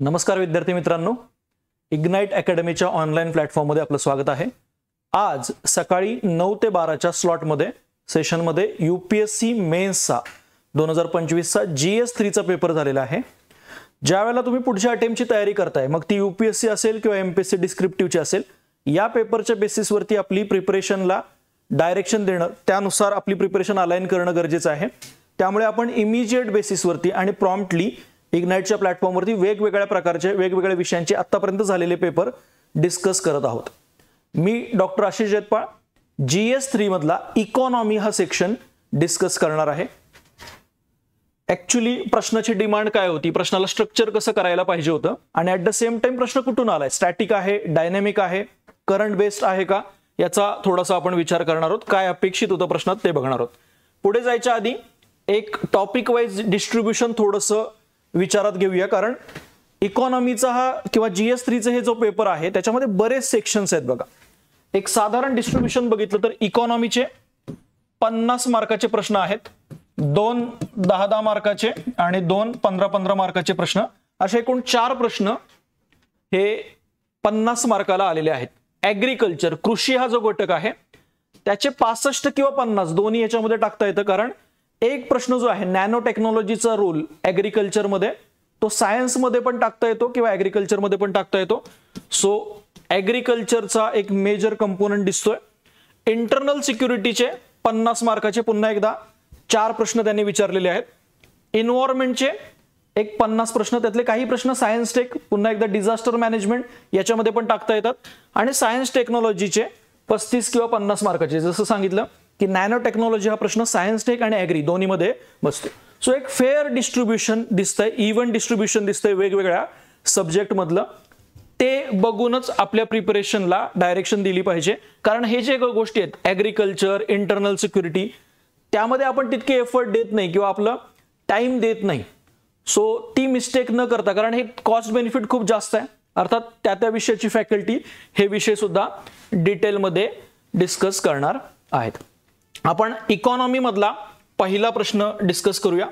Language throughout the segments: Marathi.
नमस्कार विद्यार्थी मित्रांनो, इग्नाइट अकॅडमीच्या ऑनलाईन प्लॅटफॉर्ममध्ये आपलं स्वागत आहे। आज सकाळी 9 ते 12च्या स्लॉटमध्ये सेशनमध्ये यूपीएससी मेन्सचा 2025चा GS3 चा पेपर झालेला आहे। ज्यावेळेला तुम्ही पुढच्या अटेम्प्टची तयारी करताय, मग ती यूपीएससी असेल किंवा एमपीएससी डिस्क्रिप्टिव्हची असेल, या पेपरच्या बेसिसवरती आपली प्रिपरेशनला डायरेक्शन देणं, त्यानुसार आपली प्रिपरेशन अलाइन करणं गरजेचं आहे। त्यामुळे आपण इमिजिएट बेसिसवरती आणि प्रॉम्प्टली इग्नाइटच्या प्लॅटफॉर्मवरती वेगवेगळ्या प्रकारचे वेगवेगळ्या विषयांचे आतापर्यंत झालेले पेपर डिस्कस करत आहोत। मी डॉक्टर आशिष जयपाळ GS3 मधला इकॉनॉमी हा सेक्शन डिस्कस करणार आहे। ऍक्च्युअली प्रश्नाची डिमांड काय होती, प्रश्नाला स्ट्रक्चर कसं करायला पाहिजे होतं आणि ऍट द सेम टाइम प्रश्न कुठून आलाय, स्टॅटिक आहे, डायनॅमिक आहे, करंट बेस्ड आहे का, याचा थोडासा आपण विचार करणार आहोत। काय अपेक्षित होतं प्रश्नात ते बघणार आहोत। पुढे जायच्या आधी एक टॉपिक वाइज डिस्ट्रीब्युशन थोडंसं विचारात घेऊया, कारण इकॉनॉमीचा हा किंवा GS3चा हे जो पेपर आहे त्याच्यामध्ये बरेच सेक्शन्स आहेत बघा। एक साधारण डिस्ट्रीब्युशन बघितलं तर इकॉनॉमीचे 50 मार्काचे प्रश्न आहेत, 2 10-10 मार्काचे आणि 2 15-15 मार्काचे प्रश्न, असे एकूण 4 प्रश्न हे 50 मार्काला आलेले आहेत। ऍग्रीकल्चर कृषी हा जो घटक आहे त्याचे 65 किंवा 50 दोन्ही याच्यामध्ये टाकता येतं, कारण एक प्रश्न जो आहे नॅनो टेक्नॉलॉजीचा रोल ऍग्रीकल्चर मध्ये, तो सायन्स मध्ये पण टाकता येतो किंवा ऍग्रीकल्चर मध्ये पण टाकता येतो। सो ऍग्रीकल्चरचा एक मेजर कंपोनेंट दिसतोय। इंटरनल सिक्युरिटीचे 50 मार्काचे पुन्हा एकदा 4 प्रश्न त्यांनी विचारलेले आहेत। एन्व्हायरमेंटचे एक 50 प्रश्न, त्यातले काही प्रश्न सायन्स टेक, पुन्हा एकदा डिझास्टर मॅनेजमेंट याच्यामध्ये पण टाकता येतात। आणि सायन्स टेक्नॉलॉजीचे 35 किंवा 50 मार्काचे, जसं सांगितलं की नॅनो टेक्नॉलॉजी हा प्रश्न सायन्स टेक आणि ऍग्री दोन्हीमध्ये बसतो। सो एक फेअर डिस्ट्रीब्युशन दिसतंय, इव्हन डिस्ट्रीब्युशन दिसतंय वेगवेगळ्या सब्जेक्ट मधलं। ते बघूनच आपल्या प्रिपरेशनला डायरेक्शन दिली पाहिजे, कारण हे जे गोष्टी आहेत ऍग्रीकल्चर, इंटरनल सिक्युरिटी, त्यामध्ये आपण तितके एफर्ट देत नाही किंवा आपलं टाइम देत नाही। सो ती मिस्टेक न करता, कारण हे कॉस्ट बेनिफिट खूप जास्त आहे, अर्थात त्या विषयाची फॅकल्टी हे विषय सुद्धा डिटेलमध्ये डिस्कस करणार आहेत। आपण इकॉनॉमी मधला पहिला प्रश्न डिस्कस करूया।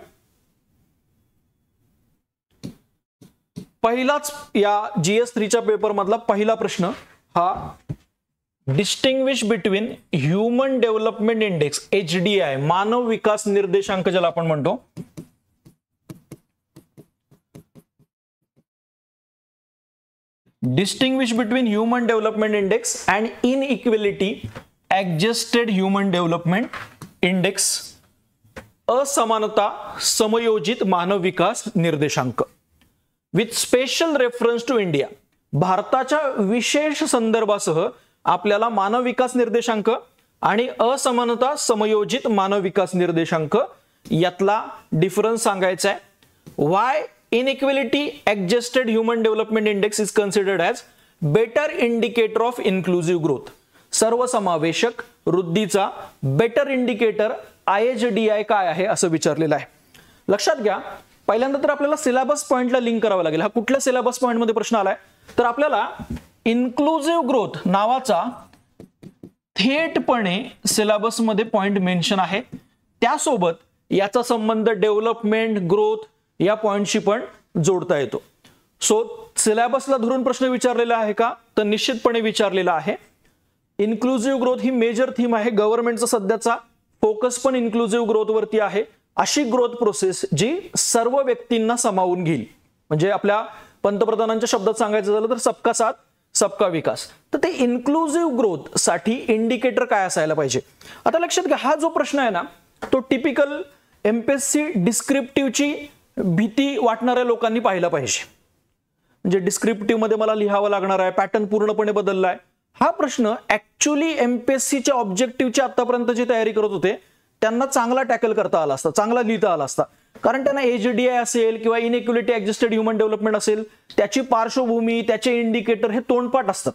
पहिलाच या GS3च्या पेपर मधला पहिला प्रश्न हा distinguish between human development index HDI, मानव विकास निर्देशांक ज्याला आपण म्हणतो, distinguish between human development index and inequality adjusted human development index, असमानता समयोजित मानव विकास निर्देशांक with special reference to India. भारताच्या विशेष संदर्भासह आपल्याला मानव विकास निर्देशांक आणि असमानता समयोजित मानव विकास निर्देशांक यातला डिफरन्स सांगायचा आहे। Why inequality adjusted human development index is considered as better indicator of inclusive growth, सर्वसमावेशक वृद्धीचा बेटर इंडिकेटर IHDI काय आहे असं विचारलेलं आहे। लक्षात घ्या, पहिल्यांदा तर आपल्याला सिलेबस पॉइंटला लिंक करावं लागेल। हा कुठल्या सिलेबस पॉइंट मध्ये प्रश्न आलाय, तर आपल्याला इन्क्लुझिव्ह ग्रोथ नावाचा थेटपणे सिलेबस मध्ये पॉइंट मेन्शन आहे, त्यासोबत याचा संबंध डेव्हलपमेंट ग्रोथ या पॉइंटशी पण जोडता येतो। सो सिलेबसला धरून प्रश्न विचारलेला आहे का, तर निश्चितपणे विचारलेला आहे। इन्क्लुझिव्ह ग्रोथ ही मेजर थीम आहे, गव्हर्नमेंटचा सध्याचा फोकस पण इन्क्लुझिव्ह ग्रोथ वरती आहे। अशी ग्रोथ प्रोसेस जी सर्व व्यक्तींना सामावून घेईल, म्हणजे आपल्या पंतप्रधानांच्या शब्दात सांगायचं झालं तर सबका साथ सबका विकास। तर ते इन्क्लुझिव्ह ग्रोथ साठी इंडिकेटर काय असायला पाहिजे। आता लक्षात घ्या, हा जो प्रश्न आहे ना, तो टिपिकल MPSC डिस्क्रिप्टिव्हची भीती वाटणाऱ्या लोकांनी पाहिला पाहिजे। म्हणजे डिस्क्रिप्टिव्ह मध्ये मला लिहावं लागणार आहे, पॅटर्न पूर्णपणे बदललाय। हा प्रश्न ऍक्च्युअली MPSCच्या ऑब्जेक्टिव्हची आतापर्यंत जी तयारी करत होते त्यांना चांगला टॅकल करता आला असता, चांगला लिहिता आला असता, कारण त्यांना HDI असेल किंवा इनइक्वेलिटी ऍडजस्टेड ह्युमन डेव्हलपमेंट असेल, त्याची पार्श्वभूमी, त्याचे इंडिकेटर हे तोंडपाठ असतात।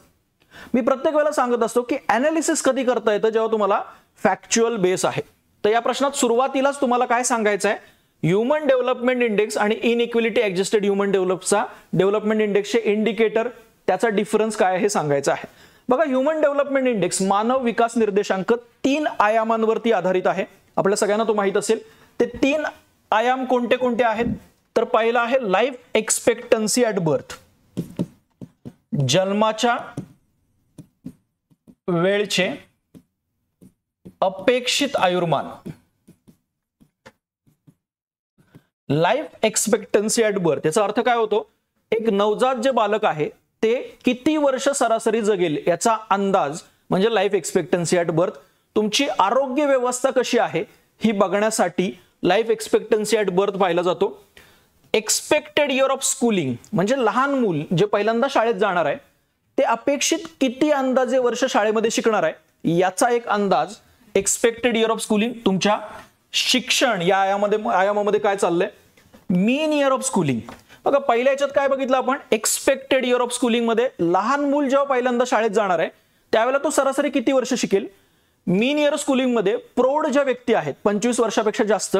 मी प्रत्येक वेळेला सांगत असतो की अनालिसिस कधी करता येतं, जेव्हा तुम्हाला फॅक्च्युअल बेस आहे। तर या प्रश्नात सुरुवातीलाच तुम्हाला काय सांगायचं आहे, ह्यूमन डेव्हलपमेंट इंडेक्स आणि inequality adjusted human development इंडेक्सचे indicator, त्याचा डिफरन्स काय हे सांगायचं आहे। बघा, ह्यूमन डेव्हलपमेंट इंडेक्स मानव विकास निर्देशांक 3 आयामांवरती आधारित आहे। आपल्या सगळ्यांना तो माहित असेल। ते 3 आयाम कोणते कोणते आहेत, तर पहिला आहे लाईफ एक्सपेक्टन्सी ॲट बर्थ, जन्माच्या वेळचे अपेक्षित आयुर्मान. लाईफ एक्सपेक्टन्सी ॲट बर्थ याचा अर्थ काय होतो, एक नवजात जे बालक आहे ते किती वर्ष सरासरी जगेल याचा अंदाज म्हणजे लाईफ एक्सपेक्टन्सी ॲट बर्थ. तुमची आरोग्य व्यवस्था कशी आहे ही बघण्यासाठी लाईफ एक्सपेक्टन्सी ॲट बर्थ पाहिला जातो. एक्सपेक्टेड इयर ऑफ स्कूलिंग म्हणजे लहान मूल जे पहिल्यांदा शाळेत जाणार आहे ते अपेक्षित किती अंदाजे वर्ष शाळेमध्ये शिकणार आहे याचा एक अंदाज एक्सपेक्टेड इयर ऑफ स्कूलिंग. तुमच्या शिक्षण या आयामामध्ये काय चाललंय, मीन इयर ऑफ स्कूलिंग. बघा पहिल्या याच्यात काय बघितलं आपण, एक्सपेक्टेड इयर ऑफ स्कूलिंग मध्ये लहान मूल जेव्हा पहिल्यांदा शाळेत जाणार आहे त्यावेळेला तो सरासरी किती वर्ष शिकेल. मीन इयर स्कूलिंग मध्ये प्रौढ ज्या व्यक्ती आहेत 25 वर्षापेक्षा जास्त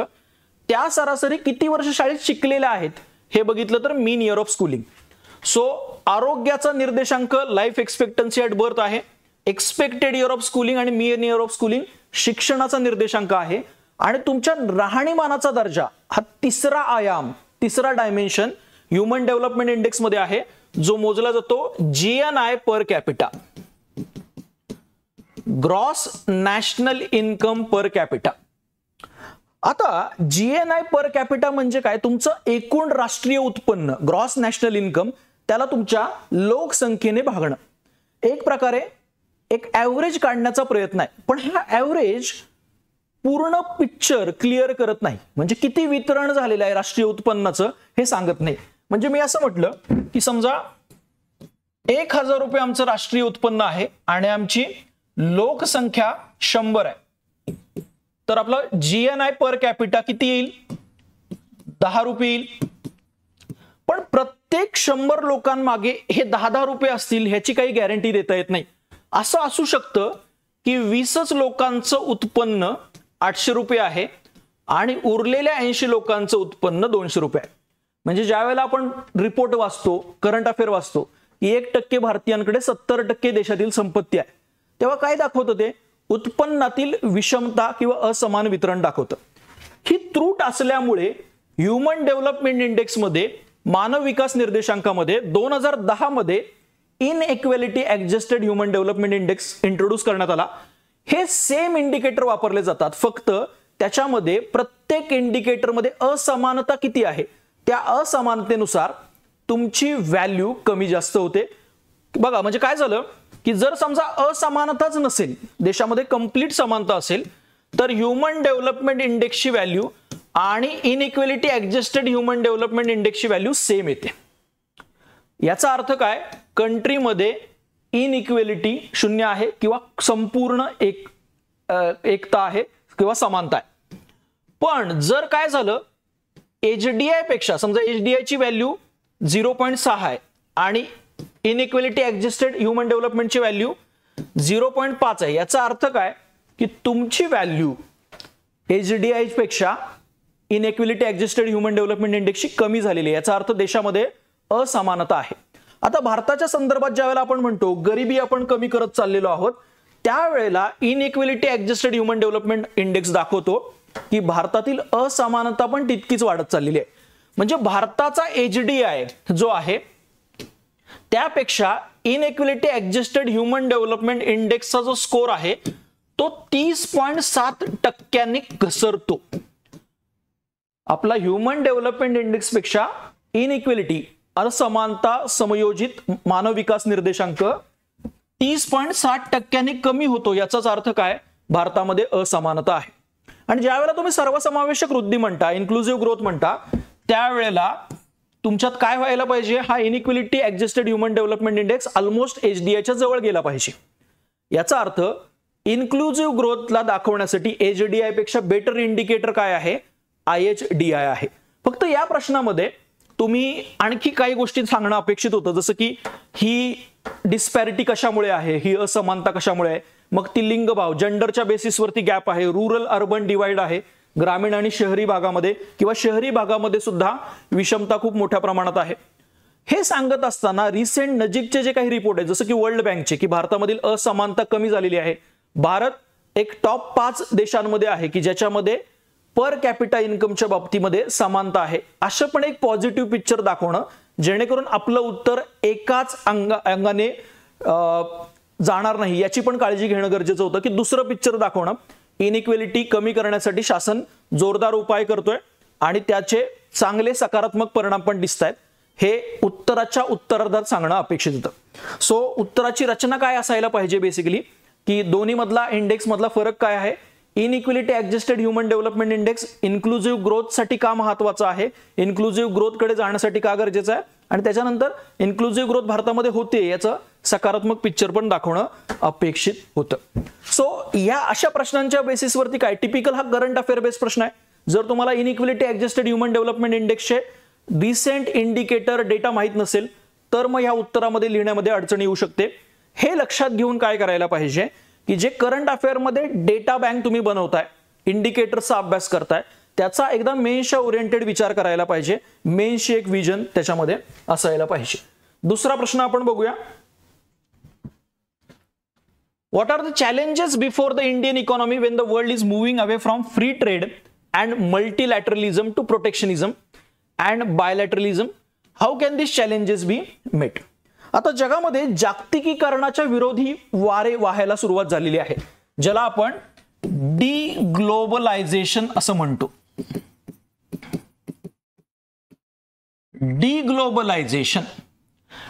त्या सरासरी किती वर्ष शाळेत शिकलेल्या आहेत हे बघितलं तर मीन इयर ऑफ स्कूलिंग. सो आरोग्याचा निर्देशांक लाईफ एक्सपेक्टन्सी ॲट बर्थ आहे, एक्सपेक्टेड इयर ऑफ स्कूलिंग आणि मीन इयर ऑफ स्कूलिंग शिक्षणाचा निर्देशांक आहे. आणि तुमच्या राहणीमानाचा दर्जा हा तिसरा आयाम, तिसरा डायमेन्शन ह्युमन डेव्हलपमेंट इंडेक्स मध्ये आहे जो मोजला जातो GNI per capita, gross national income per capita. आता GNI पर कॅपिटा म्हणजे काय, तुमचं एकूण राष्ट्रीय उत्पन्न ग्रॉस नॅशनल इन्कम त्याला तुमच्या लोकसंख्येने भागणं. एक प्रकारे एक ॲव्हरेज काढण्याचा प्रयत्न आहे, पण हा ॲव्हरेज पूर्ण पिक्चर क्लिअर करत नाही, म्हणजे किती वितरण झालेलं आहे राष्ट्रीय उत्पन्नाचं हे सांगत नाही. म्हणजे मी असं म्हटलं की समजा 1000 रुपये आमचं राष्ट्रीय उत्पन्न आहे आणि आमची लोकसंख्या 100 आहे, तर आपलं GNI पर कॅपिटा किती येईल, 10 रुपये येईल. पण प्रत्येक 100 लोकांमागे हे 10 रुपये असतील ह्याची काही गॅरंटी देता येत नाही. असं असू शकतं की 20च लोकांचं उत्पन्न 800 रुपये आहे आणि उरलेल्या 80 लोकांचं उत्पन्न 200 रुपये आहे. म्हणजे ज्या वेळेला आपण रिपोर्ट वाचतो, करंट अफेअर वाचतो की 1% भारतीयांकडे 70% देशातील संपत्ती आहे, तेव्हा काय दाखवतं ते उत्पन्नातील विषमता किंवा असमान वितरण दाखवतं. ही त्रुट असल्यामुळे ह्युमन डेव्हलपमेंट इंडेक्स मध्ये मानव विकास निर्देशांकामध्ये 2010 मध्ये inequality adjusted human development index introduce करण्यात आला. हे सेम इंडिकेटर वापरले जातात, फक्त त्याच्यामध्ये प्रत्येक इंडिकेटरमध्ये असमानता किती आहे त्या असमानतेनुसार तुमची व्हॅल्यू कमी जास्त होते. बघा म्हणजे काय झालं की जर समजा असमानताच नसेल, देशामध्ये कंप्लीट समानता असेल, तर ह्युमन डेव्हलपमेंट इंडेक्सची व्हॅल्यू आणि इनइक्वॅलिटी ऍडजस्टेड ह्युमन डेव्हलपमेंट इंडेक्सची व्हॅल्यू सेम येते. याचा अर्थ काय, कंट्रीमध्ये इनइक्वॅलिटी 0 आहे किंवा संपूर्ण एकता आहे किंवा समानता आहे. पण जर काय झालं HDI पेक्षा, समजा HDI ची व्हॅल्यू 0.6 आहे आणि इनइक्वॅलिटी ऍडजस्टेड ह्युमन डेव्हलपमेंटची व्हॅल्यू 0.5 आहे, याचा अर्थ काय की तुमची व्हॅल्यू HDI पेक्षा इनइक्वॅलिटी ऍडजस्टेड ह्युमन डेव्हलपमेंट इंडेक्सची कमी झालेली आहे. याचा अर्थ देशामध्ये असमानता आहे. आता भारताच्या संदर्भात ज्यावेळेला आपण म्हणतो गरिबी आपण कमी करत चाललेलो आहोत, त्यावेळेला inequality adjusted human development index दाखवतो की भारतातील असमानता पण तितकीच वाढत चाललेली आहे. म्हणजे भारताचा HDI जो आहे त्यापेक्षा इनइक्वॅलिटी ऍडजस्टेड ह्युमन डेव्हलपमेंट इंडेक्सचा जो स्कोर आहे तो 30.7% घसरतो. आपला ह्युमन डेव्हलपमेंट इंडेक्स पेक्षा इनइक्वॅलिटी असमानता समयोजित मानव विकास निर्देशांक 30.7% कमी होतो. याचाच अर्थ काय, भारतामध्ये असमानता आहे. आणि ज्यावेळेला तुम्ही सर्वसमावेशक वृद्धी म्हणता, इन्क्लुझिव्ह ग्रोथ म्हणता, त्यावेळेला तुमच्यात काय व्हायला पाहिजे, हा inequality adjusted human development index almost HDIच्या जवळ गेला पाहिजे. याचा अर्थ इन्क्लुझिव्ह ग्रोथला दाखवण्यासाठी HDI पेक्षा बेटर इंडिकेटर काय आहे, IHDI आहे. फक्त या प्रश्नामध्ये तुम्ही आणखी काही गोष्टी सांगणं अपेक्षित होतं, जसं की ही डिस्पॅरिटी कशामुळे आहे, ही असमानता कशामुळे आहे, मग ती लिंगभाव जेंडरच्या बेसिसवरती गॅप आहे, रुरल अर्बन डिवाइड आहे, ग्रामीण आणि शहरी भागामध्ये किंवा शहरी भागामध्ये सुद्धा विषमता खूप मोठ्या प्रमाणात आहे. हे सांगत असताना रिसेंट नजीकचे जे काही रिपोर्ट आहेत, जसं की वर्ल्ड बँकचे, की भारतामधील असमानता कमी झालेली आहे. भारत एक टॉप 5 देशांमध्ये आहे की ज्याच्यामध्ये पर कॅपिटा इन्कमच्या बाबतीमध्ये समानता आहे, असं पण एक पॉझिटिव्ह पिक्चर दाखवणं, जेणेकरून आपलं उत्तर एकाच अंगाने जाणार नाही याची पण काळजी घेणं गरजेचं होतं, की दुसरं पिक्चर दाखवणं, इनइक्वेलिटी कमी करण्यासाठी शासन जोरदार उपाय करतोय आणि त्याचे चांगले सकारात्मक परिणाम पण दिसतायत, हे उत्तराच्या उत्तरार्धात सांगणं अपेक्षित होतं. सो उत्तराची रचना काय असायला पाहिजे बेसिकली, की दोन्ही मधला इंडेक्स मधला फरक काय आहे, inequality adjusted human development index inclusive growth साठी का महत्वाचा आहे, इन्क्लुझिव्ह ग्रोथ कडे जाण्यासाठी का गरजेचं आहे, आणि त्याच्यानंतर इन्क्लुझिव्ह ग्रोथ भारतामध्ये होते याचं सकारात्मक पिक्चर पण दाखवणं अपेक्षित होतं. सो या अशा प्रश्नांच्या बेसिसवरती काय टिपिकल हा करंट अफेअर बेस्ड प्रश्न आहे. जर तुम्हाला इनइक्वेलिटी ऍडजस्टेड ह्युमन डेव्हलपमेंट इंडेक्सचे रिसेंट इंडिकेटर डेटा माहित नसेल तर मग या उत्तरामध्ये लिहिण्यामध्ये अडचण येऊ शकते. हे लक्षात घेऊन काय करायला पाहिजे, की जे करंट अफेअर मध्ये डेटा बँक तुम्ही बनवताय, इंडिकेटरचा अभ्यास करताय, त्याचा एकदा मेन्सच्या ओरिएंटेड विचार करायला पाहिजे, मेन्सची एक विजन त्याच्यामध्ये असायला पाहिजे. दुसरा प्रश्न आपण बघूया. What are the challenges before the Indian economy when the world is moving away from free trade and multilateralism to protectionism and bilateralism, how can this challenges be met. आता जगामध्ये जागतिकीकरणाच्या विरोधी वारे वाहायला सुरुवात झालेली आहे, ज्याला आपण डिग्लोबलायझेशन असं म्हणतो.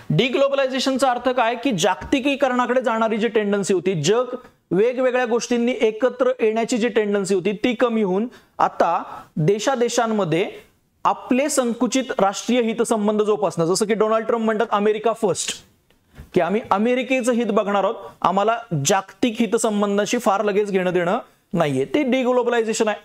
डिग्लोबलायझेशनचा अर्थ काय, की जागतिकीकरणाकडे जाणारी जी टेंडन्सी होती, जग वेगवेगळ्या गोष्टींनी एकत्र येण्याची जी टेंडन्सी होती ती कमी होऊन आता देशांमध्ये आपले संकुचित राष्ट्रीय हितसंबंध जोपासणं, जसं की डोनाल्ड ट्रम्प म्हणतात अमेरिका फर्स्ट, की आम्ही अमेरिकेचं हित बघणार आहोत, आम्हाला जागतिक हितसंबंधाशी फार लगेच घेणं देणं नाहीये, ते डिग्लोबलायझेशन आहे.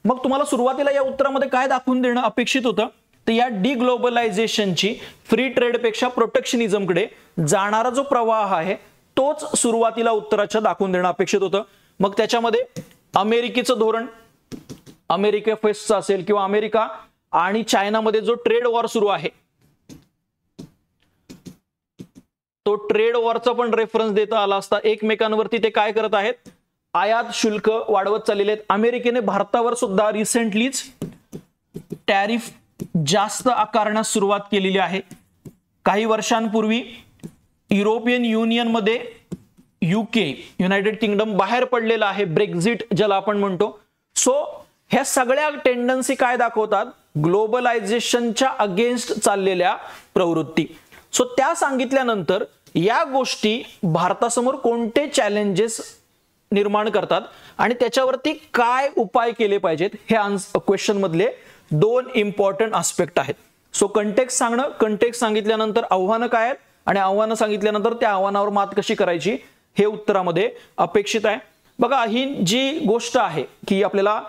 मग तुम्हाला सुरुवातीला या उत्तरामध्ये काय दाखवून देणं अपेक्षित होतं, तर या डिग्लोबलायझेशनची फ्री ट्रेडपेक्षा प्रोटेक्शनिझमकडे जाणारा जो प्रवाह आहे तोच सुरुवातीला उत्तराच्या दाखवून देणं अपेक्षित होतं. मग त्याच्यामध्ये अमेरिकेचं धोरण, अमेरिका फर्स्टचं असेल, किंवा अमेरिका आणि चायनामध्ये जो ट्रेड वॉर सुरू आहे तो ट्रेड वॉरचा पण रेफरन्स देता आला असता. एकमेकांवरती ते काय करत आहेत, आयात शुल्क वाढवत चाललेले आहेत. अमेरिकेने भारतावर सुद्धा रिसेंटलीच टॅरिफ जास्त आकारण्यास सुरुवात केलेली आहे. काही वर्षांपूर्वी युरोपियन युनियनमध्ये युके, युनायटेड किंगडम बाहेर पडलेला आहे, ब्रेक्झिट ज्याला आपण म्हणतो. सो ह्या सगळ्या टेंडन्सी काय दाखवतात, ग्लोबलायझेशनच्या अगेन्स्ट चाललेल्या प्रवृत्ती. सो त्या सांगितल्यानंतर या गोष्टी भारतासमोर कोणते चॅलेंजेस निर्माण करतात आणि त्याच्यावरती काय उपाय केले पाहिजेत, हे क्वेश्चन मधले दोन इम्पॉर्टंट आस्पेक्ट आहेत. सो कंटेक्स्ट सांगणं, कंटेक्स्ट सांगितल्यानंतर आव्हानं काय आहेत आणि आव्हानं सांगितल्यानंतर त्या आव्हानावर मात कशी करायची हे उत्तरामध्ये अपेक्षित आहे. बघा, ही जी गोष्ट आहे की आपल्याला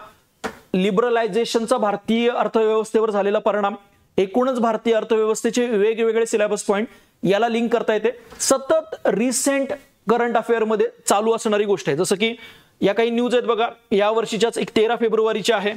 लिबरलायझेशनचा भारतीय अर्थव्यवस्थेवर झालेला परिणाम, एकूणच भारतीय अर्थव्यवस्थेचे वेगवेगळे सिलेबस पॉइंट याला लिंक करता येते. सतत रिसेंट करंट अफेअर मध्ये चालू असणारी गोष्ट आहे. जसं की या काही न्यूज आहेत बघा, या वर्षीच्याच 13 फेब्रुवारीची आहे,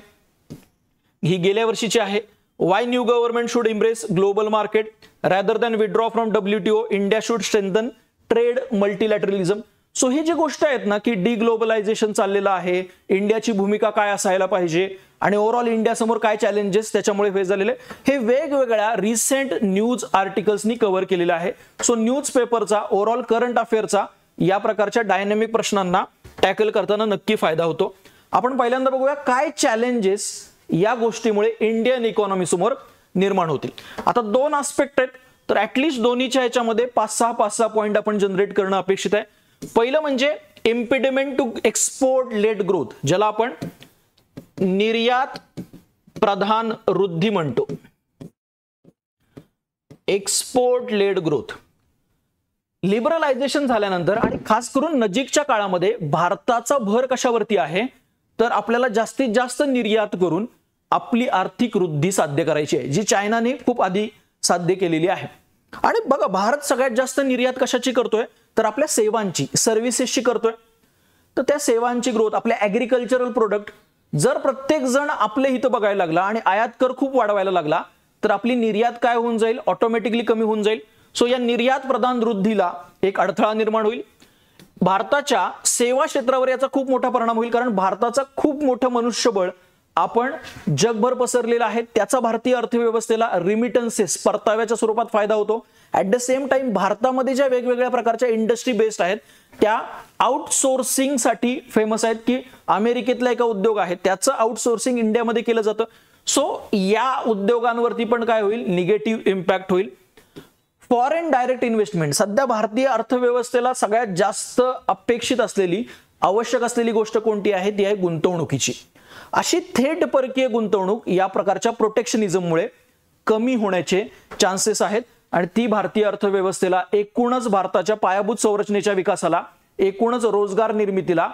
ही गेल्या वर्षीची आहे. Why new government should impress global market rather than withdraw from WTO, India should strengthen trade multilateralism. So ही जी गोष्ट आहेत ना, की डिग्लोबलायझेशन चाललेलं आहे, इंडियाची भूमिका काय असायला पाहिजे आणि ओव्हरऑल इंडिया समोर काय चॅलेंजेस त्याच्यामुळे फेस झालेले, हे वेगवेगळ्या रिसेंट न्यूज आर्टिकल्सनी कव्हर केलेलं आहे. सो न्यूज पेपरचा, ओव्हरऑल करंट अफेअरचा या प्रकारच्या डायनॅमिक प्रश्नांना टॅकल करताना नक्की फायदा होतो. आपण पहिल्यांदा बघूया काय चॅलेंजेस या गोष्टीमुळे इंडियन इकॉनॉमी समोर निर्माण होतील. आता दोन आस्पेक्ट आहेत, तर ऍटलिस्ट दोन्हीच्या ह्याच्यामध्ये 5-6 पॉइंट आपण जनरेट करणं अपेक्षित आहे. पहिलं म्हणजे इम्पिडिमेंट टू एक्सपोर्ट लेड ग्रोथ, ज्याला आपण निर्यात प्रधान वृद्धी म्हणतो. Export led growth. लिबरलायझेशन झाल्यानंतर आणि खास करून नजीकच्या काळामध्ये भारताचा भर कशावरती आहे, तर आपल्याला जास्तीत जास्त निर्यात करून आपली आर्थिक वृद्धी साध्य करायची आहे, जी चायनाने खूप आधी साध्य केलेली आहे. आणि बघा, भारत सगळ्यात जास्त निर्यात कशाची करतोय, तर आपल्या सेवांची, सर्व्हिसेसची करतोय. तर त्या सेवांची ग्रोथ, आपल्या ऍग्रिकल्चरल प्रोडक्ट, जर प्रत्येक जण आपले हित बघायला लागला आणि आयात कर खूप वाढवायला लागला तर आपली निर्यात काय होऊन जाईल, ऑटोमॅटिकली कमी होऊन जाईल. सो या निर्यात प्रधान वृद्धीला एक अडथळा निर्माण होईल. भारताच्या सेवा क्षेत्रावर याचा खूप मोठा परिणाम होईल, कारण भारताचा खूप मोठं मनुष्यबळ आपण जगभर पसरलेला आहे, त्याचा भारतीय अर्थव्यवस्थेला रिमिटन्सेस परताव्याच्या स्वरूपात फायदा होतो. ऍट द सेम टाइम भारतामध्ये ज्या वेगवेगळ्या प्रकारच्या इंडस्ट्री बेस्ड आहेत त्या आउटसोर्सिंग साठी फेमस आहेत, की अमेरिकेतला एका उद्योग आहे त्याचं आउटसोर्सिंग इंडियामध्ये केलं जातं. सो या उद्योगांवरती पण काय होईल, निगेटिव्ह इम्पॅक्ट होईल. फॉरेन डायरेक्ट इन्व्हेस्टमेंट, सध्या भारतीय अर्थव्यवस्थेला सगळ्यात जास्त अपेक्षित असलेली आवश्यक असलेली गोष्ट कोणती आहे, ती आहे गुंतवणुकीची. अशी थेट परकीय गुंतवणूक या प्रकारच्या प्रोटेक्शनिझममुळे कमी होण्याचे चान्सेस आहेत आणि ती भारतीय अर्थव्यवस्थेला, एकूणच भारताच्या पायाभूत संरचनेच्या विकासाला, एकूणच रोजगार निर्मितीला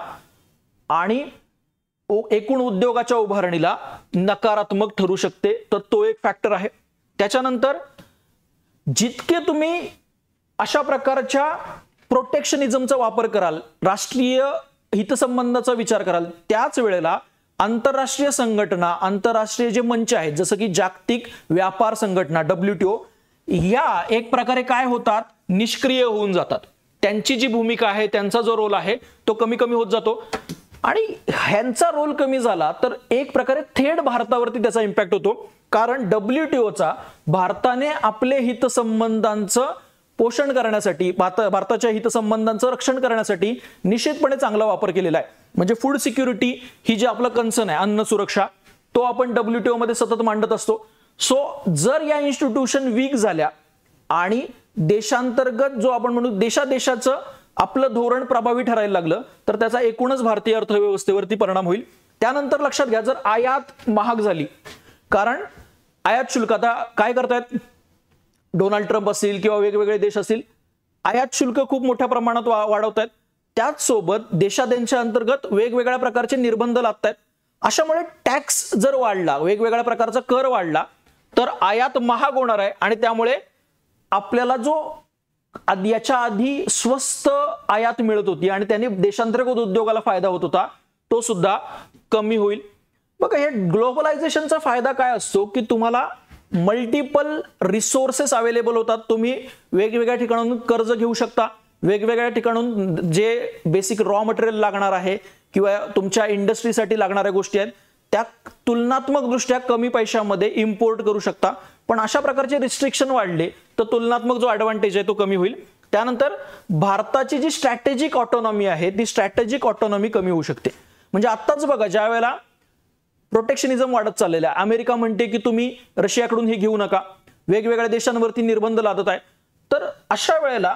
आणि एकूण उद्योगाच्या उभारणीला नकारात्मक ठरू शकते. तर तो एक फॅक्टर आहे. त्याच्यानंतर जितके तुम्ही अशा प्रकारच्या प्रोटेक्शनिझमचा वापर कराल, राष्ट्रीय हितसंबंधाचा विचार कराल, त्याच वेळेला आंतरराष्ट्रीय संघटना, आंतरराष्ट्रीय जे मंच आहेत जसं की जागतिक व्यापार संघटना WTO, या एक प्रकारे काय होतात, निष्क्रिय होऊन जातात. त्यांची जी भूमिका आहे, त्यांचा जो रोल आहे तो कमी कमी होत जातो आणि ह्यांचा रोल कमी झाला तर एक प्रकारे थेट भारतावरती त्याचा इम्पॅक्ट होतो. कारण WTOचा भारताने आपले हितसंबंधांचं पोषण करण्यासाठी, भारताच्या हितसंबंधांचं रक्षण करण्यासाठी निश्चितपणे चांगला वापर केलेला आहे. म्हणजे फूड सिक्युरिटी ही जी आपलं कन्सर्न आहे, अन्न सुरक्षा, तो आपण WTO मध्ये सतत मांडत असतो. सो जर या इन्स्टिट्यूशन वीक झाल्या आणि देशांतर्गत जो आपण म्हणू देशाचं आपलं धोरण प्रभावी ठरायला लागलं तर त्याचा एकूणच भारतीय अर्थव्यवस्थेवरती परिणाम होईल. त्यानंतर लक्षात घ्या, जर आयात महाग झाली, कारण आयात शुल्क आता काय करतायत डोनाल्ड ट्रम्प असतील किंवा वेगवेगळे देश असतील, आयात शुल्क खूप मोठ्या प्रमाणात वाढवत आहेत. त्याचसोबत देशांच्या अंतर्गत वेगवेगळ्या प्रकारचे निर्बंध लादतायत. अशामुळे टॅक्स जर वाढला, वेगवेगळ्या प्रकारचा कर वाढला तर आयात महाग होणार आहे आणि त्यामुळे आपल्याला जो याच्या आधी स्वस्त आयात मिळत होती आणि त्याने देशांतर्गत उद्योगाला फायदा होत होता तो सुद्धा कमी होईल. बघा, हे ग्लोबलायझेशनचा फायदा काय असतो की तुम्हाला मल्टिपल रिसोर्सेस अवेलेबल होतात. तुम्ही वेगवेगळ्या ठिकाणाहून कर्ज घेऊ शकता, वेगवेगळ्या ठिकाणाहून जे बेसिक रॉ मटेरियल लागणार आहे किंवा तुमच्या इंडस्ट्रीसाठी लागणाऱ्या गोष्टी आहेत त्या तुलनात्मक दृष्ट्या कमी पैशामध्ये इम्पोर्ट करू शकता. पण अशा प्रकारचे रिस्ट्रिक्शन वाढले तर तुलनात्मक जो ऍडव्हान्टेज आहे तो कमी होईल. त्यानंतर भारताची जी स्ट्रॅटेजिक ऑटोनॉमी आहे ती स्ट्रॅटेजिक ऑटोनॉमी कमी होऊ शकते. म्हणजे आत्ताच बघा, ज्या वेळेला प्रोटेक्शनिझम वाढत चाललेलं आहे, अमेरिका म्हणते की तुम्ही रशियाकडून हे घेऊ नका, वेगवेगळ्या देशांवरती निर्बंध लादत आहे, तर अशा वेळेला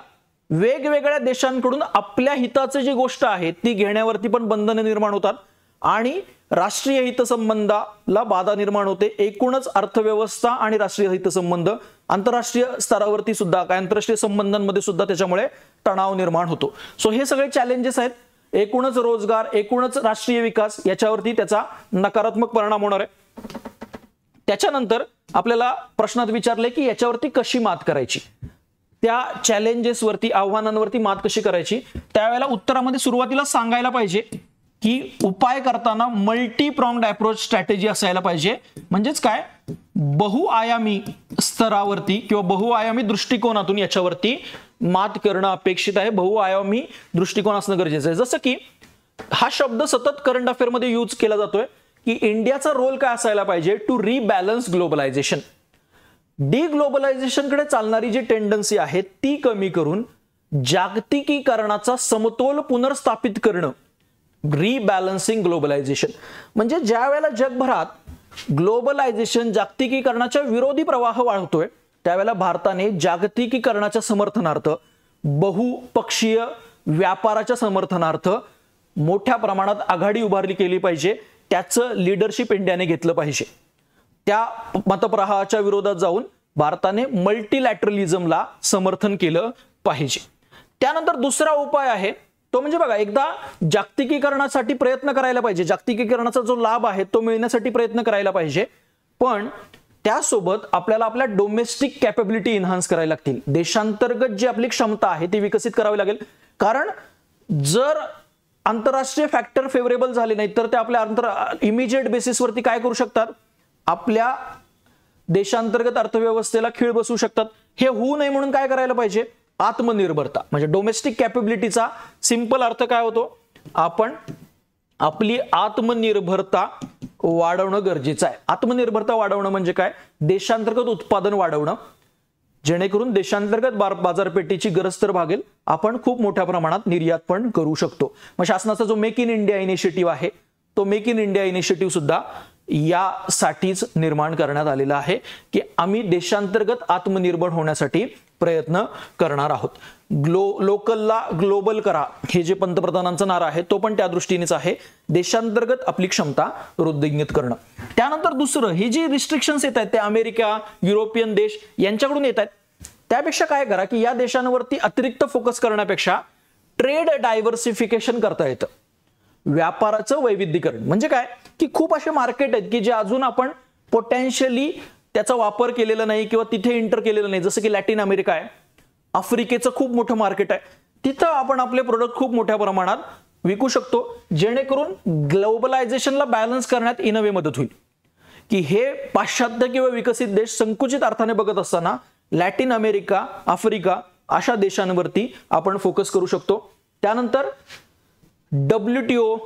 वेगवेगळ्या देशांकडून आपल्या हिताची जी गोष्ट आहे ती घेण्यावरती पण बंधने निर्माण होतात आणि राष्ट्रीय हितसंबंधाला बाधा निर्माण होते. एकूणच अर्थव्यवस्था आणि राष्ट्रीय हितसंबंध, आंतरराष्ट्रीय स्तरावरती सुद्धा, आंतरराष्ट्रीय संबंधांमध्ये सुद्धा त्याच्यामुळे तणाव निर्माण होतो. सो हे सगळे चॅलेंजेस आहेत. एकूणच रोजगार, एकूणच राष्ट्रीय विकास याच्यावरती त्याचा नकारात्मक परिणाम होणार आहे. त्याच्यानंतर आपल्याला प्रश्नात विचारले की याच्यावरती कशी मात करायची, त्या चॅलेंजेसवरती, आव्हानांवरती मात कशी करायची. त्यावेळेला उत्तरामध्ये सुरुवातीला सांगायला पाहिजे की उपाय करताना मल्टी प्रॉंग्ड अप्रोच स्ट्रॅटेजी असायला पाहिजे. म्हणजेच काय, बहुआयामी स्तरावरती किंवा बहुआयामी दृष्टिकोनातून याच्यावरती मात करणं अपेक्षित आहे. बहुआयामी दृष्टिकोन असणं गरजेचं आहे. जसं की हा शब्द सतत करंट अफेअर मध्ये यूज केला जातोय की इंडियाचा रोल काय असायला पाहिजे टू रिबॅलन्स ग्लोबलायझेशन. डिग्लोबलायझेशनकडे चालणारी जी टेंडन्सी आहे ती कमी करून जागतिकीकरणाचा समतोल पुनर्स्थापित करणं, रिबॅलन्सिंग ग्लोबलायझेशन. म्हणजे ज्या वेळेला जगभरात ग्लोबलायझेशन, जागतिकीकरणाच्या विरोधी प्रवाह वाढतोय त्यावेळेला भारताने जागतिकीकरणाच्या समर्थनार्थ, बहुपक्षीय व्यापाराच्या समर्थनार्थ मोठ्या प्रमाणात आघाडी उभारली केली पाहिजे. त्याचं लीडरशिप इंडियाने घेतलं पाहिजे. त्या मतप्रवाहाच्या विरोधात जाऊन भारताने मल्टीलॅटरलिझमला समर्थन केलं पाहिजे. त्यानंतर दुसरा उपाय आहे तो म्हणजे बघा, एकदा जागतिकीकरणासाठी प्रयत्न करायला पाहिजे, जागतिकीकरणाचा जो लाभ आहे तो मिळण्यासाठी प्रयत्न करायला पाहिजे. पण त्यासोबत आपल्याला आपल्या डोमेस्टिक कॅपेबिलिटी इन्हान्स करायला लागतील. देशांतर्गत जी आपली क्षमता आहे ती विकसित करावी लागेल. कारण जर आंतरराष्ट्रीय फॅक्टर फेवरेबल झाले नाही तर ते आपल्या इमिजिएट बेसिसवरती काय करू शकतात, आपल्या देशांतर्गत अर्थव्यवस्थेला खीळ बसवू शकतात. हे होऊ नये म्हणून काय करायला पाहिजे, आत्मनिर्भरता. म्हणजे डोमेस्टिक कॅपेबिलिटीचा सिंपल अर्थ काय होतो, आपण आपली आत्मनिर्भरता वाढवणं गरजेचं आहे. आत्मनिर्भरता वाढवणं म्हणजे काय? देशांतर्गत उत्पादन वाढवणं, जेणेकरून देशांतर्गत बाजारपेठेची गरज तर भागेल, आपण खूप मोठ्या प्रमाणात निर्यात पण करू शकतो. मग शासनाचा जो मेक इन इंडिया इनिशिएटिव्ह आहे, तो मेक इन इंडिया इनिशिएटिव्ह सुद्धा यासाठीच निर्माण करण्यात आलेला आहे की आम्ही देशांतर्गत आत्मनिर्भर होण्यासाठी प्रयत्न करणार आहोत. लोकलला ग्लोबल करा, हे जे पंतप्रधानांचा नारा आहे तो पण त्या दृष्टीनेच आहे, देशांतर्गत आपली क्षमता वृद्धिंगित करणं. त्यानंतर दुसरं, ही जी रिस्ट्रिक्शन्स येत आहेत ते अमेरिका, युरोपियन देश यांच्याकडून येत आहेत, त्यापेक्षा काय करा की या देशांवरती अतिरिक्त फोकस करण्यापेक्षा ट्रेड डायव्हर्सिफिकेशन करता येतं. व्यापाराचं वैविध्यीकरण म्हणजे काय की खूप असे मार्केट आहेत की जे अजून आपण पोटेन्शियली त्याचा वापर केलेला नाही किंवा तिथे एंटर केलेलं नाही, जसं की लॅटिन अमेरिका आहे, आफ्रिकेचं खूप मोठं मार्केट आहे, तिथं आपण आपले प्रोडक्ट खूप मोठ्या प्रमाणात विकू शकतो, जेणेकरून ग्लोबलायझेशनला बॅलन्स करण्यात इन अ वे मदत होईल. की हे पाश्चात्य किंवा विकसित देश संकुचित अर्थाने बघत असताना लॅटिन अमेरिका, आफ्रिका अशा देशांवरती आपण फोकस करू शकतो. त्यानंतर WTO,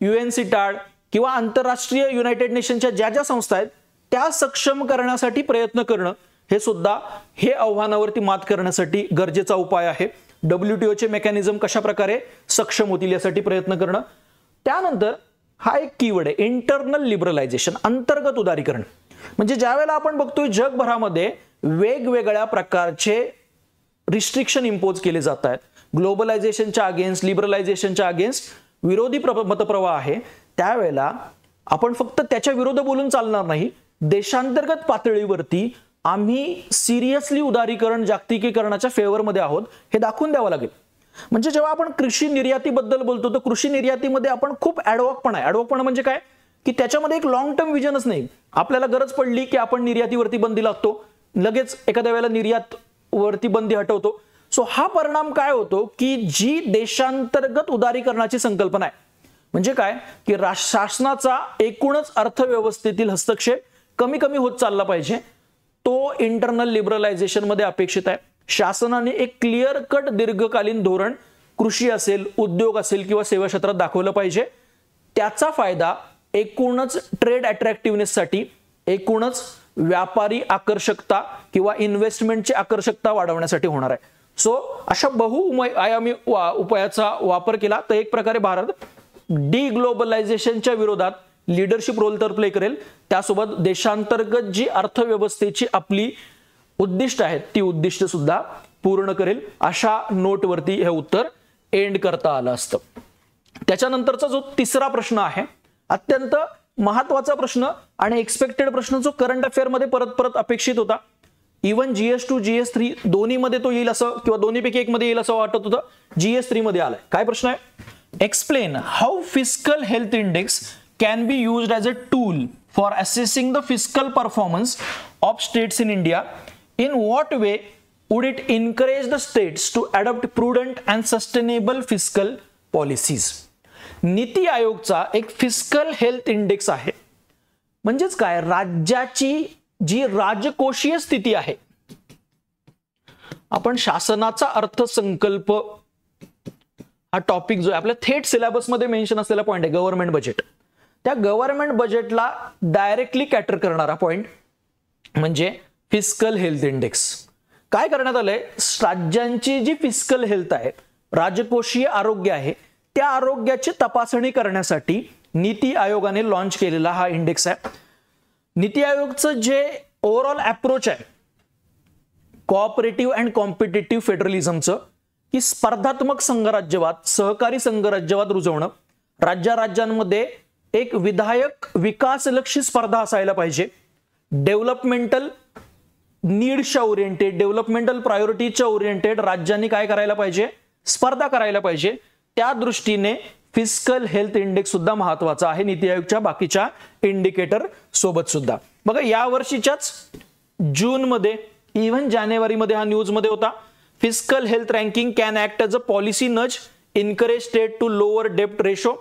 UNCTAD किंवा आंतरराष्ट्रीय युनायटेड नेशनच्या ज्या ज्या संस्था आहेत त्या सक्षम करण्यासाठी प्रयत्न करणं, हे सुद्धा हे आव्हानावरती मात करण्यासाठी गरजेचा उपाय आहे. WTOचे मेकॅनिझम कशा प्रकारे सक्षम होतील यासाठी प्रयत्न करणं. त्यानंतर हा एक कीवर्ड आहे, इंटरनल लिबरलायझेशन, अंतर्गत उदारीकरण. म्हणजे ज्यावेळेला आपण बघतोय जगभरामध्ये वेगवेगळ्या प्रकारचे रिस्ट्रिक्शन इम्पोज केले जात आहेत, ग्लोबलायझेशनच्या अगेन्स्ट, लिबरलायझेशनच्या अगेन्स्ट विरोधी मतप्रवाह आहे, त्यावेळेला आपण फक्त त्याच्या विरोध बोलून चालणार नाही, देशांतर्गत पातळीवरती आम्ही सिरियसली उदारीकरण, जागतिकीकरणाच्या फेवरमध्ये आहोत हे दाखवून द्यावं लागेल. म्हणजे जेव्हा आपण कृषी निर्यातीबद्दल बोलतो तर कृषी निर्यातीमध्ये आपण खूप ॲडव्हॉकपणा आहे. ॲडव्हॉकपणा म्हणजे काय की त्याच्यामध्ये एक लॉंग टर्म विजनच नाही. आपल्याला गरज पडली की आपण निर्यातीवरती बंदी लागतो, लगेच एखाद्या वेळेला निर्यात वरती बंदी हटवतो. सो हा परिणाम काय होतो की जी देशांतर्गत उदारीकरणाची संकल्पना आहे, म्हणजे काय की शासनाचा एकूणच अर्थव्यवस्थेतील हस्तक्षेप कमी कमी होत चालला पाहिजे, तो इंटरनल लिबरलायझेशन मध्ये अपेक्षित आहे. शासनाने एक क्लिअर कट दीर्घकालीन धोरण कृषी असेल, उद्योग असेल किंवा सेवा क्षेत्रात दाखवलं पाहिजे. त्याचा फायदा एकूणच ट्रेड अट्रॅक्टिव्हनेससाठी, एकूणच व्यापारी आकर्षकता किंवा इन्व्हेस्टमेंटची आकर्षकता वाढवण्यासाठी होणार आहे. सो अशा बहुआयामी उपायाचा वापर केला तर एक प्रकारे भारत डिग्लोबलायझेशनच्या विरोधात लीडरशिप रोल तर प्ले करेल, त्यासोबत देशांतर्गत जी अर्थव्यवस्थेची आपली उद्दिष्ट आहेत ती उद्दिष्ट सुद्धा पूर्ण करेल. अशा नोटवरती हे उत्तर एंड करता आलं असतं. त्याच्यानंतरचा जो तिसरा प्रश्न आहे, अत्यंत महत्वाचा प्रश्न आणि एक्सपेक्टेड प्रश्न, जो करंट अफेअर मध्ये परत परत अपेक्षित होता. इव्हन GS2, GS3 दोन्ही मध्ये तो येईल असं किंवा दोन्हीपैकी एक मध्ये येईल असं वाटत होतं, GS3 मध्ये आलाय. काय प्रश्न आहे? Explain how fiscal health index can be used as a tool for assessing the fiscal performance of states in India. In what way would it encourage the states to adopt prudent and sustainable fiscal policies? नीति आयोगचा एक फिस्कल हेल्थ इंडेक्स आहे. म्हणजेच काय, राज्याची जी राजकोषीय स्थिती आहे, आपण शासनाचा अर्थसंकल्प हा टॉपिक जो आहे आपल्या थेट सिलेबस मध्ये मेन्शन असलेला पॉइंट आहे, गव्हर्नमेंट बजेट. त्या गव्हर्नमेंट बजेटला डायरेक्टली कॅटर करणारा पॉइंट म्हणजे फिस्कल हेल्थ इंडेक्स. काय करण्यात आलंय, राज्यांची जी फिस्कल हेल्थ आहे, राजकोषीय आरोग्य आहे, त्या आरोग्याची तपासणी करण्यासाठी नीती आयोगाने लॉन्च केलेला हा इंडेक्स आहे. नीती आयोगचं जे ओव्हरऑल अप्रोच आहे कोऑपरेटिव्ह अँड कॉम्पिटिटिव्ह फेडरलिझमचं, की स्पर्धात्मक संघराज्यवाद, सहकारी संघराज्यवाद रुजवणं, राज्यांमध्ये एक विधायक विकासलक्षी स्पर्धा असायला पाहिजे, डेव्हलपमेंटल नीड्सच्या ओरिएंटेड, डेव्हलपमेंटल प्रायोरिटीच्या ओरिएंटेड राज्यांनी काय करायला पाहिजे, स्पर्धा करायला पाहिजे. त्या दृष्टीने फिस्कल हेल्थ इंडेक्स सुद्धा महत्वाचा आहे नीती आयोगच्या बाकीच्या इंडिकेटर सोबत सुद्धा. बघा या वर्षीच्याच जून मध्ये, इव्हन जानेवारीमध्ये हा न्यूज मध्ये होता, fiscal health ranking can act as a policy nudge, encourage state to lower डेप्ट रेशो.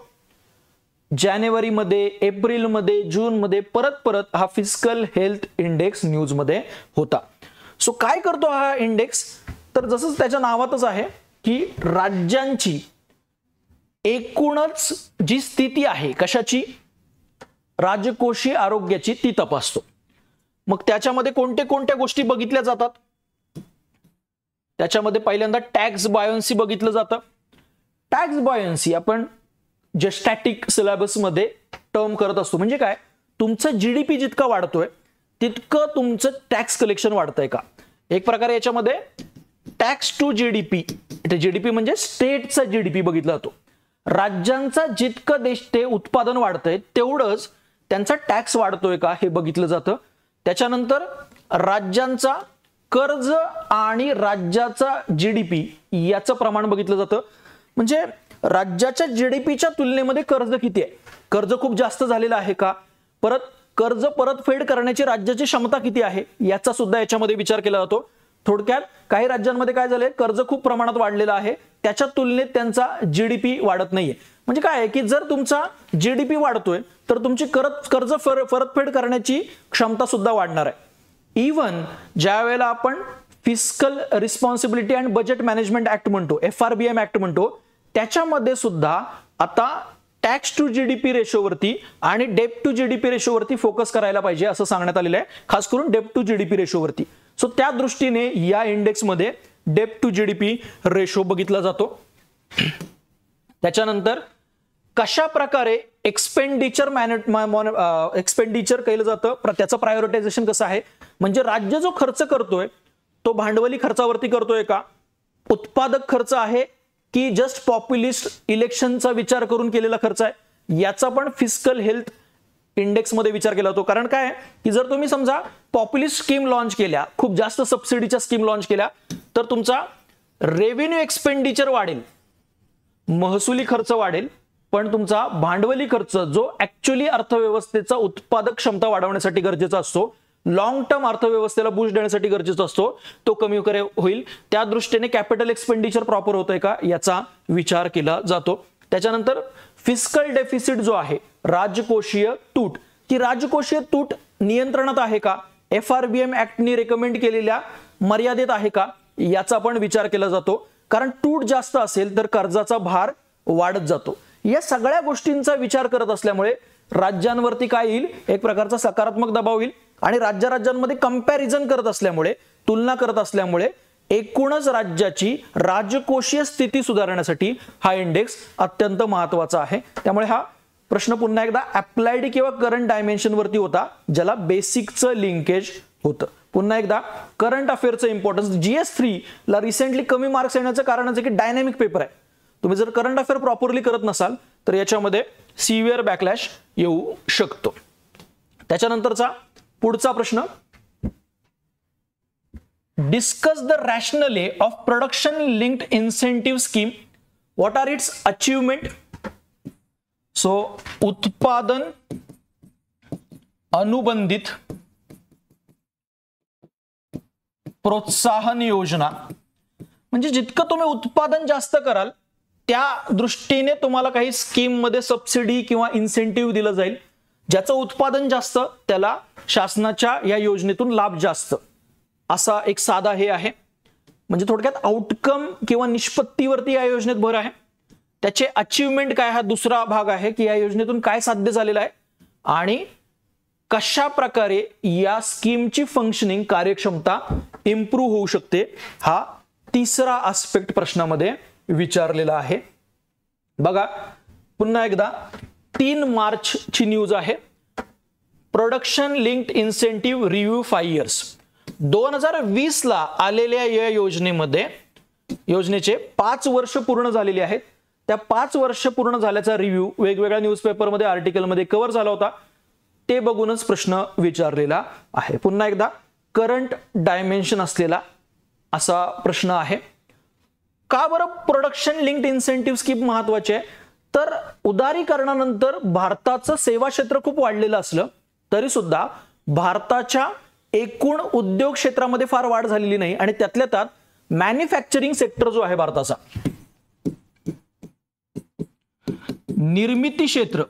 जानेवारीमध्ये, एप्रिलमध्ये, जूनमध्ये परत परत हा फिस्कल हेल्थ इंडेक्स न्यूज मध्ये होता. सो काय करतो हा इंडेक्स, तर जसं त्याच्या नावातच आहे की राज्यांची एकूणच जी स्थिती आहे, कशाची, राजकोषीय आरोग्याची ती तपासतो. मग त्याच्यामध्ये कोणत्या गोष्टी बघितल्या जातात? त्याच्यामध्ये पहिल्यांदा टॅक्स बायोन्सी बघितलं जातं. टॅक्स बायोन्सी आपण जे स्टॅटिक सिलेबस मध्ये टर्म करत असतो. म्हणजे काय, तुमचं जीडीपी जितका वाढतोय तितकं तुमचं टॅक्स कलेक्शन वाढतंय का. एक प्रकारे याच्यामध्ये टॅक्स टू जीडीपी, जीडीपी म्हणजे स्टेटचा जीडीपी बघितला जातो. राज्यांचा जितकं ते उत्पादन वाढतंय तेवढंच त्यांचा टॅक्स वाढतोय का हे बघितलं जातं. त्याच्यानंतर राज्यांचा कर्ज आणि राज्याचा जीडीपी याचं प्रमाण बघितलं जातं. म्हणजे राज्याच्या जीडीपीच्या तुलनेमध्ये कर्ज किती आहे, कर्ज खूप जास्त झालेलं आहे का, परत कर्ज परतफेड करण्याची राज्याची क्षमता किती आहे याचा सुद्धा याच्यामध्ये विचार केला जातो. थोडक्यात काही राज्यांमध्ये काय झालंय, कर्ज खूप प्रमाणात वाढलेलं आहे, त्याच्या तुलनेत त्यांचा जीडीपी वाढत नाहीये. म्हणजे काय आहे की जर तुमचा जीडीपी वाढतोय तर तुमची कर्ज परतफेड करण्याची क्षमता सुद्धा वाढणार आहे. इव्हन ज्या वेळेला आपण fiscal responsibility and budget management act म्हणतो, FRBM ऍक्ट म्हणतो, त्याच्यामध्ये सुद्धा आता टॅक्स टू जीडीपी रेशोवरती आणि डेप्ट टू जीडीपी रेशोवरती फोकस करायला पाहिजे असं सांगण्यात आलेलं आहे, खास करून डेप्ट टू जीडीपी रेशोवरती. सो त्या दृष्टीने या इंडेक्समध्ये डेप्ट टू जीडीपी रेशो बघितला जातो. त्याच्यानंतर कशा प्रकारे एक्सपेंडिचर केलं जातं, त्याचं प्रायोरिटायझेशन कसं आहे. म्हणजे राज्य जो खर्च करतोय तो भांडवली खर्चावरती करतोय का, उत्पादक खर्च आहे की जस्ट पॉप्युलिस्ट इलेक्शनचा विचार करून केलेला खर्च आहे, याचा पण फिस्कल हेल्थ इंडेक्स मध्ये विचार केला जातो. कारण काय की जर तुम्ही समजा पॉप्युलिस्ट स्कीम लॉन्च केल्या, खूप जास्त सबसिडीच्या स्कीम लॉन्च केल्या, तर तुमचा रेव्हेन्यू एक्सपेंडिचर वाढेल, महसुली खर्च वाढेल, पण तुमचा भांडवली खर्च जो ऍक्च्युअली अर्थव्यवस्थेचा उत्पादक क्षमता वाढवण्यासाठी गरजेचा असतो, लॉंग टर्म अर्थव्यवस्थेला बूस्ट देण्यासाठी गरजेचा असतो, तो कमी होईल. त्या दृष्टीने कॅपिटल एक्सपेंडिचर प्रॉपर होतंय का याचा विचार केला जातो. त्याच्यानंतर फिस्कल डेफिसिट जो आहे, राजकोषीय तूट, ती राजकोषीय तूट नियंत्रणात आहे का, FRBM ऍक्टने रेकमेंड केलेल्या मर्यादेत आहे का, याचा पण विचार केला जातो. कारण तूट जास्त असेल तर कर्जाचा भार वाढत जातो. या सगळ्या गोष्टींचा विचार करत असल्यामुळे राज्यांवरती काय येईल, एक प्रकारचा सकारात्मक दबाव येईल आणि राज्यांमध्ये कंपॅरिझन करत असल्यामुळे, तुलना करत असल्यामुळे एकूणच राज्याची राजकोषीय स्थिती सुधारण्यासाठी हा इंडेक्स अत्यंत महत्त्वाचा आहे. त्यामुळे हा प्रश्न पुन्हा एकदा अप्लाइड किंवा करंट डायमेन्शन वरती होता, ज्याला बेसिकचं लिंकेज होतं. पुन्हा एकदा करंट अफेअरचं इम्पॉर्टन्स, GS3 ला रिसेंटली कमी मार्क्स येण्याचं कारण आहे की डायनॅमिक पेपर आहे. तुम्ही जर करंट अफेअर प्रॉपरली करत नसाल तर याच्यामध्ये सिव्हिअर बॅकलॅश येऊ शकतो. त्याच्यानंतरचा पुढचा प्रश्न, discuss the rationale of production linked incentive scheme, what are its achievement. So उत्पादन अनुबंधित प्रोत्साहन योजना, म्हणजे जितकं तुम्ही उत्पादन जास्त कराल त्या दृष्टीने तुम्हाला काही स्कीम मध्ये सबसिडी किंवा इन्सेंटिव्ह दिलं जाईल. ज्याचं उत्पादन जास्त त्याला शासनाच्या या योजनेतून लाभ जास्त, असा एक साधा हे आहे. म्हणजे थोडक्यात आउटकम किंवा निष्पत्तीवरती या योजनेत भर आहे. त्याचे अचीवमेंट काय, हा दुसरा भाग आहे की या योजनेतून काय साध्य झालेलं आहे आणि कशा प्रकारे या स्कीमची फंक्शनिंग, कार्यक्षमता इम्प्रूव्ह होऊ शकते, हा तिसरा आस्पेक्ट प्रश्नामध्ये विचारलेला आहे. बघा पुन्हा एकदा 3 मार्चची न्यूज आहे. Production linked incentive review 5 years. 2020 ला आलेल्या या योजनेचे 5 वर्ष पूर्ण झालेली आहेत. त्या 5 वर्ष पूर्ण झाल्याचा रिव्ह्यू वेगवेगळ्या न्यूजपेपरमध्ये, आर्टिकलमध्ये कव्हर झाला होता. ते बघूनच प्रश्न विचारलेला आहे. पुन्हा एकदा करंट डायमेन्शन असलेला असा प्रश्न आहे. का बरं प्रोडक्शन लिंक्ड इन्सेंटिव्ह स्कीम महत्वाची आहे, तर उदारीकरणानंतर भारताचं सेवा क्षेत्र खूप वाढलेलं असलं तरी सुद्धा भारताच्या एकूण उद्योग क्षेत्रामध्ये फार वाढ झालेली नाही आणि त्यातल्या त्यात मॅन्युफॅक्चरिंग सेक्टर जो आहे भारताचा, निर्मिती क्षेत्र,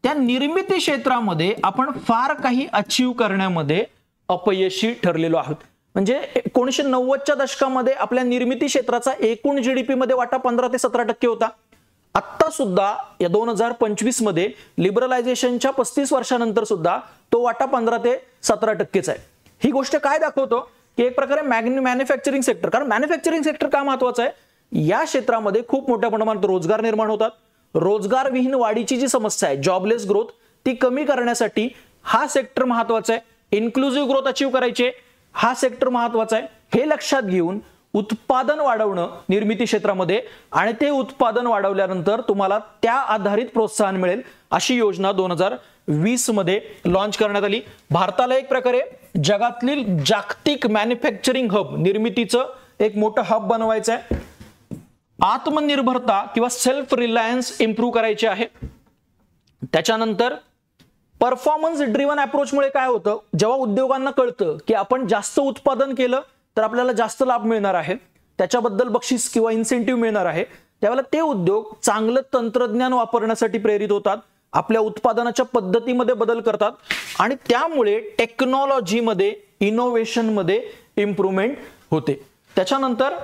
त्या निर्मिती क्षेत्रामध्ये आपण फार काही अचीव करण्यामध्ये अपयशी ठरलेलो आहोत. म्हणजे 1990च्या दशकामध्ये आपल्या निर्मिती क्षेत्राचा एकूण जीडीपी मध्ये वाटा 15 ते 17% होता. आत्ता सुद्धा या 2025 मध्ये लिबरलायझेशनच्या 35 वर्षानंतर सुद्धा तो वाटा 15 ते 17% आहे. ही गोष्ट काय दाखवतो की एक प्रकारे मॅन्युफॅक्चरिंग सेक्टर, कारण मॅन्युफॅक्चरिंग सेक्टर का महत्वाचं आहे, या क्षेत्रामध्ये खूप मोठ्या प्रमाणात रोजगार निर्माण होतात. रोजगार विहीन वाढीची जी समस्या आहे, जॉबलेस ग्रोथ, ती कमी करण्यासाठी हा सेक्टर महत्वाचा आहे. इन्क्लुझिव्ह ग्रोथ अचीव्ह करायचे, हा सेक्टर महत्वाचा आहे. हे लक्षात घेऊन उत्पादन वाढवणं निर्मिती क्षेत्रामध्ये, आणि ते उत्पादन वाढवल्यानंतर तुम्हाला त्या आधारित प्रोत्साहन मिळेल अशी योजना 2020 मध्ये लॉन्च करण्यात आली. भारताला एक प्रकारे जगातील जागतिक मॅन्युफॅक्चरिंग हब, निर्मितीचं एक मोठं हब बनवायचं आहे. आत्मनिर्भरता किंवा सेल्फ रिलायन्स इम्प्रूव्ह करायचे आहे. त्याच्यानंतर परफॉर्मन्स ड्रिव्हन अप्रोचमुळे काय होतं, जेव्हा उद्योगांना कळतं की आपण जास्त उत्पादन केलं तर आपल्याला जास्त लाभ मिळणार आहे, त्याच्याबद्दल बक्षीस किंवा इन्सेंटिव्ह मिळणार आहे, त्यावेळेला ते उद्योग चांगलं तंत्रज्ञान वापरण्यासाठी प्रेरित होतात, आपल्या उत्पादनाच्या पद्धतीमध्ये बदल करतात, आणि त्यामुळे टेक्नॉलॉजीमध्ये, इनोव्हेशनमध्ये इम्प्रूव्हमेंट होते. त्याच्यानंतर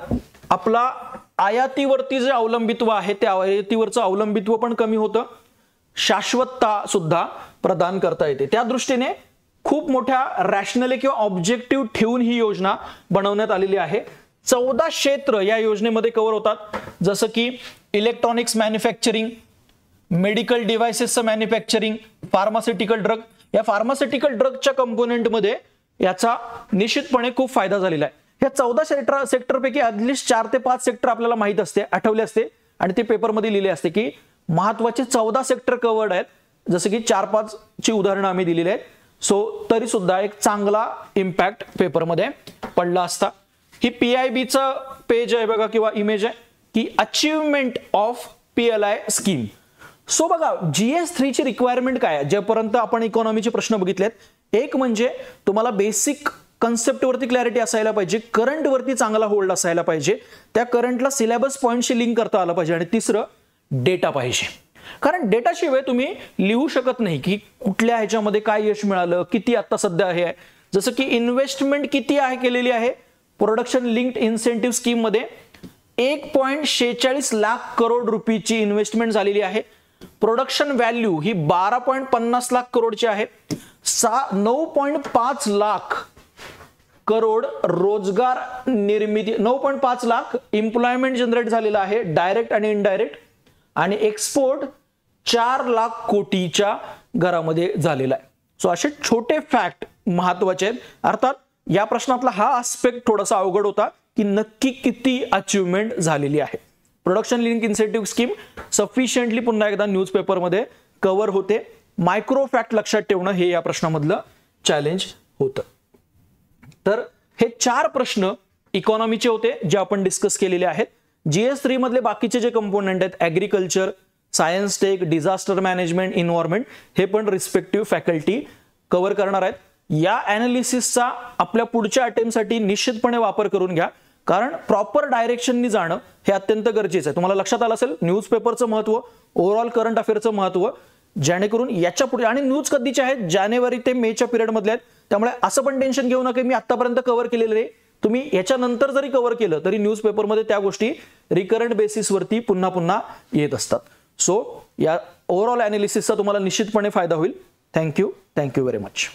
आपला आयातीवरती जे अवलंबित्व आहे त्या आयातीवरचं अवलंबित्व पण कमी होतं. शाश्वतता सुद्धा प्रदान करता येते. त्या दृष्टीने खूप मोठ्या रॅशनली किंवा ऑब्जेक्टिव्ह ठेवून ही योजना बनवण्यात आलेली आहे. 14 क्षेत्र या योजनेमध्ये कव्हर होतात, जसं की इलेक्ट्रॉनिक्स मॅन्युफॅक्चरिंग, मेडिकल डिव्हाइसेसचं मॅन्युफॅक्चरिंग, फार्मास्युटिकल ड्रग. या फार्मास्युटिकल ड्रगच्या कंपोनेंटमध्ये याचा निश्चितपणे खूप फायदा झालेला आहे. या 14 सेक्टरपैकी ॲटलिस्ट 4 ते 5 सेक्टर आपल्याला माहित असते, आठवले असते, आणि ते पेपरमध्ये लिहिले असते की महत्वाचे 14 सेक्टर कव्हर्ड आहेत, जसं की 4-5 ची उदाहरणं आम्ही दिलेली आहेत. सो तरी सुद्धा एक चांगला इम्पॅक्ट पेपरमध्ये पडला असता. ही PIBचं पेज आहे बघा किंवा इमेज आहे की achievement of PLI scheme. So बघा GS3 ची रिक्वायरमेंट काय आहे, जेपर्यंत आपण इकॉनॉमीचे प्रश्न बघितलेत. एक म्हणजे तुम्हाला बेसिक कन्सेप्ट वरती क्लॅरिटी असायला पाहिजे, करंट वरती चांगला होल्ड असायला पाहिजे, त्या करंटला सिलेबस पॉइंटशी लिंक करता आलं पाहिजे, आणि तिसरं डेटा पाहिजे. कारण डेटाशिवाय तुम्ही लिहू शकत नाही की कुठल्या ह्याच्यामध्ये काय यश मिळालं, किती आता सध्या आहे. जसं की इन्व्हेस्टमेंट किती आहे केलेली आहे प्रोडक्शन लिंक्ड इन्सेंटिव्ह स्कीम मध्ये, 1.46 लाख करोड रुपयाची इन्व्हेस्टमेंट झालेली आहे. प्रोडक्शन व्हॅल्यू ही 12.50 लाख करोडची आहे. 9.5 लाख करोड रोजगार निर्मिती, 9.5 लाख एम्प्लॉयमेंट जनरेट झालेला आहे डायरेक्ट आणि इनडायरेक्ट, आणि एक्सपोर्ट 4 लाख कोटीच्या घरामध्ये झालेला आहे. सो असे छोटे फॅक्ट महत्वाचे आहेत. अर्थात या प्रश्नातला हा आस्पेक्ट थोडासा अवघड होता की नक्की किती अचीवमेंट झालेली आहे. Production link incentive scheme sufficiently पुन्हा एकदा न्यूजपेपरमध्ये कव्हर होते. मायक्रो फॅक्ट लक्षात ठेवणं हे या प्रश्नामधलं चॅलेंज होतं. तर हे 4 प्रश्न इकॉनॉमीचे होते जे आपण डिस्कस केलेले आहेत. GS3 मधले बाकीचे जे कंपोनेंट आहेत, agriculture, science tech, disaster management, environment, हे पण रिस्पेक्टिव्ह फॅकल्टी कव्हर करणार आहेत. या अनालिसिसचा आपल्या पुढच्या अटेम्प्टसाठी निश्चितपणे वापर करून घ्या, कारण प्रॉपर डायरेक्शननी जाणं हे अत्यंत गरजेचं आहे. तुम्हाला लक्षात आलं असेल न्यूजपेपरचं महत्व, ओव्हरऑल करंट अफेअरचं महत्व, जेणेकरून याच्या पुढे, आणि न्यूज कधीचे आहेत, जानेवारी ते मेच्या पिरियड मधले आहेत. त्यामुळे असं पण टेन्शन घेऊ नका मी आतापर्यंत कव्हर केलेलं आहे, तुम्ही याच्यानंतर जरी कव्हर केलं तरी न्यूजपेपरमध्ये त्या गोष्टी रिकरंट बेसिसवरती पुन्हा पुन्हा येत असतात. सो या ओव्हरऑल अनालिसिसचा तुम्हाला निश्चितपणे फायदा होईल. Thank you very much.